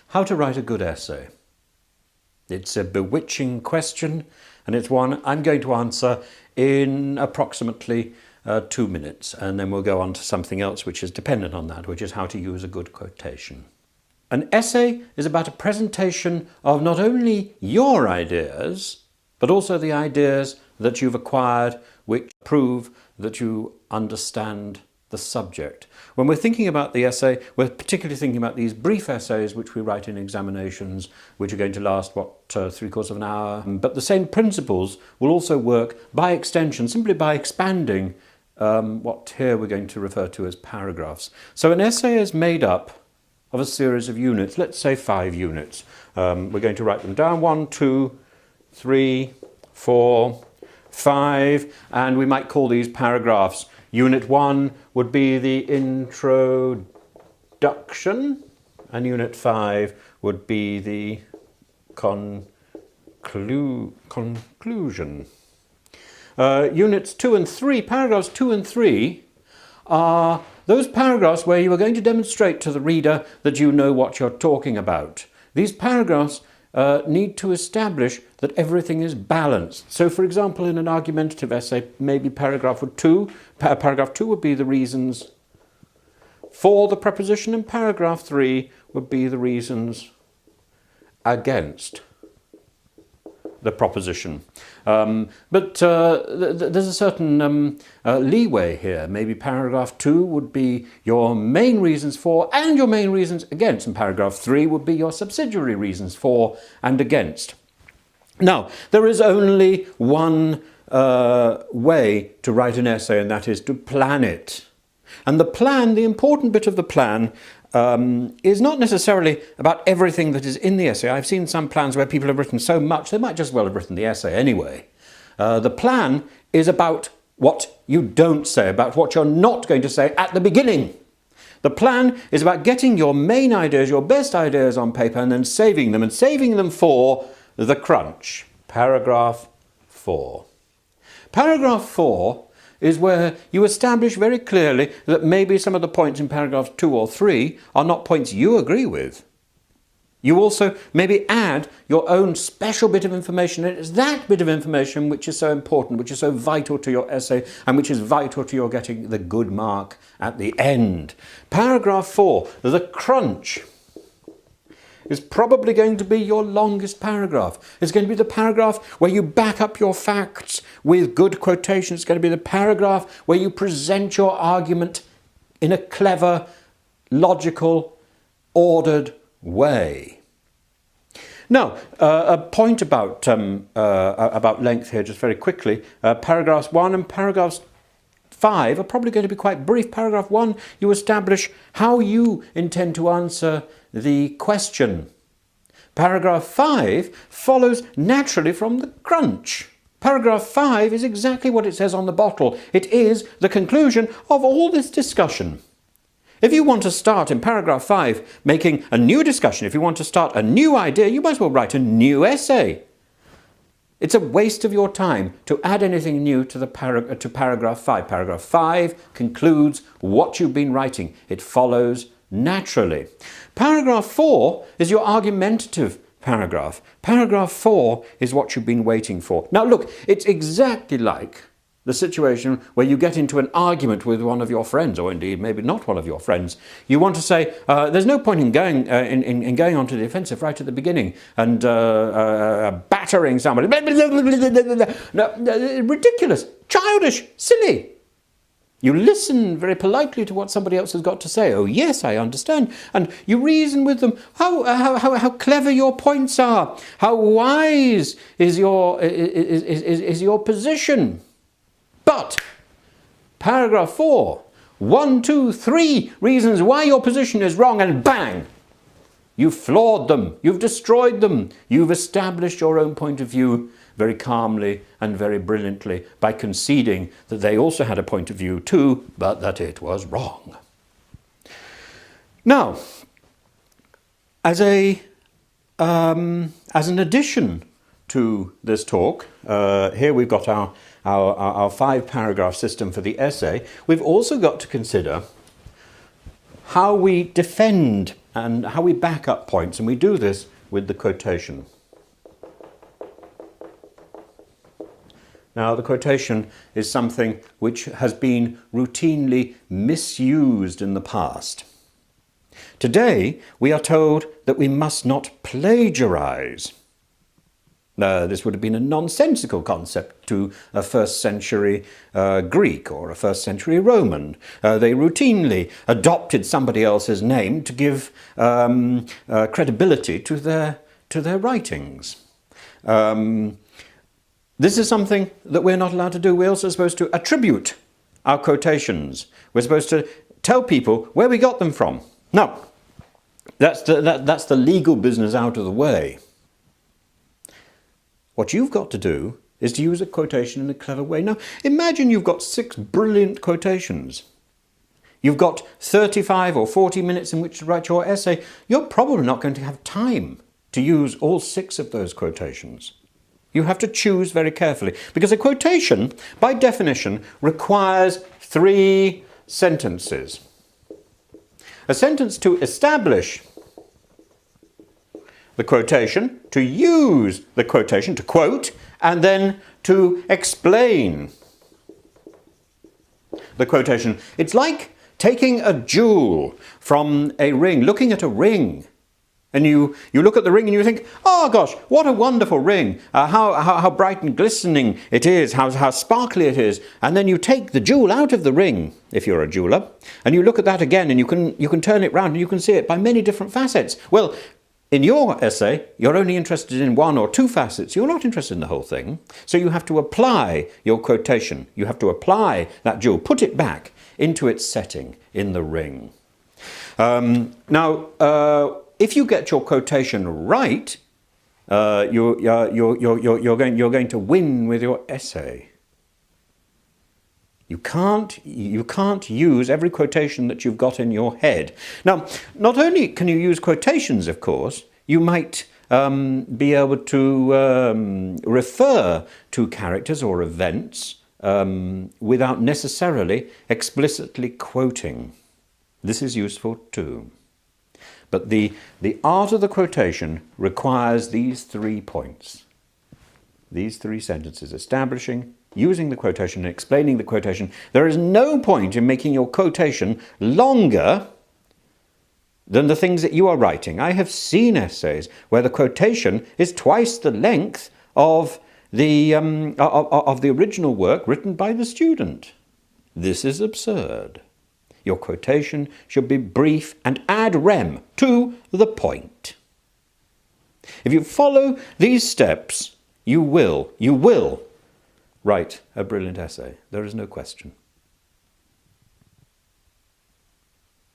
How to write a good essay. It's a bewitching question, and it's one I'm going to answer in approximately 2 minutes, and then we'll go on to something else which is dependent on that, which is how to use a good quotation. An essay is about a presentation of not only your ideas, but also the ideas that you've acquired which prove that you understand the subject. When we're thinking about the essay, we're particularly thinking about these brief essays which we write in examinations, which are going to last, 3/4 of an hour. But the same principles will also work by extension, simply by expanding what here we're going to refer to as paragraphs. So an essay is made up of a series of units, let's say 5 units. We're going to write them down, 1, 2, 3, 4, 5, and we might call these paragraphs. Unit 1 would be the introduction, and Unit 5 would be the conclusion. Units 2 and 3, paragraphs 2 and 3, are those paragraphs where you are going to demonstrate to the reader that you know what you're talking about. These paragraphs need to establish that everything is balanced. So, for example, in an argumentative essay, maybe paragraph 2 would be the reasons for the proposition, and paragraph 3 would be the reasons against the proposition. But there's a certain leeway here. Maybe paragraph 2 would be your main reasons for and your main reasons against, and paragraph 3 would be your subsidiary reasons for and against. Now, there is only one way to write an essay, and that is to plan it. And the plan, the important bit of the plan, is not necessarily about everything that is in the essay. I've seen some plans where people have written so much they might just well have written the essay anyway. The plan is about what you don't say, about what you're not going to say at the beginning. The plan is about getting your main ideas, your best ideas on paper, and then saving them for the crunch. Paragraph 4. Paragraph 4 is where you establish very clearly that maybe some of the points in paragraphs 2 or 3 are not points you agree with. You also maybe add your own special bit of information, and it's that bit of information which is so important, which is so vital to your essay, and which is vital to your getting the good mark at the end. Paragraph 4, the crunch, is probably going to be your longest paragraph. It's going to be the paragraph where you back up your facts with good quotations. It's going to be the paragraph where you present your argument in a clever, logical, ordered way. Now, a point about length here, just very quickly. Paragraphs 1 and paragraphs 5 are probably going to be quite brief. Paragraph 1, you establish how you intend to answer the question. Paragraph 5 follows naturally from the crunch. Paragraph 5 is exactly what it says on the bottle. It is the conclusion of all this discussion. If you want to start in paragraph 5 making a new discussion, if you want to start a new idea, you might as well write a new essay. It's a waste of your time to add anything new to paragraph 5. Paragraph 5 concludes what you've been writing. It follows naturally. Paragraph 4 is your argumentative paragraph. Paragraph 4 is what you've been waiting for. Now look, it's exactly like the situation where you get into an argument with one of your friends, or indeed maybe not one of your friends. You want to say, there's no point in going onto the offensive right at the beginning and battering somebody. No, ridiculous, childish, silly. You listen very politely to what somebody else has got to say. Oh yes, I understand. And you reason with them how clever your points are, how wise is your position. But paragraph 4, 1, 2, 3 reasons why your position is wrong, and bang! You've flawed them, you've destroyed them, you've established your own point of view very calmly and very brilliantly by conceding that they also had a point of view too, but that it was wrong. Now, as an addition to this talk, here we've got our 5-paragraph system for the essay. We've also got to consider how we defend and how we back up points, and we do this with the quotation. Now, the quotation is something which has been routinely misused in the past. Today, we are told that we must not plagiarize. This would have been a nonsensical concept to a first century Greek or a first century Roman. They routinely adopted somebody else's name to give credibility to their writings. This is something that we're not allowed to do. We're also supposed to attribute our quotations. We're supposed to tell people where we got them from. Now, that's the legal business out of the way. What you've got to do is to use a quotation in a clever way. Now, imagine you've got 6 brilliant quotations. You've got 35 or 40 minutes in which to write your essay. You're probably not going to have time to use all 6 of those quotations. You have to choose very carefully, because a quotation, by definition, requires 3 sentences. A sentence to establish the quotation, to use the quotation, to quote, and then to explain the quotation. It's like taking a jewel from a ring, looking at a ring. And you look at the ring and you think, oh gosh, what a wonderful ring, how bright and glistening it is, how sparkly it is. And then you take the jewel out of the ring, if you're a jeweler, and you look at that again and you can turn it round and you can see it by many different facets. Well, in your essay, you're only interested in 1 or 2 facets. You're not interested in the whole thing. So you have to apply your quotation. You have to apply that jewel, put it back into its setting in the ring. If you get your quotation right, you're going to win with your essay. You can't use every quotation that you've got in your head. Now, not only can you use quotations, of course, you might be able to refer to characters or events without necessarily explicitly quoting. This is useful too. But the art of the quotation requires these 3 points. These 3 sentences: establishing, using the quotation, and explaining the quotation. There is no point in making your quotation longer than the things that you are writing. I have seen essays where the quotation is twice the length of the original work written by the student. This is absurd. Your quotation should be brief and ad rem, to the point. If you follow these steps, you will write a brilliant essay. There is no question.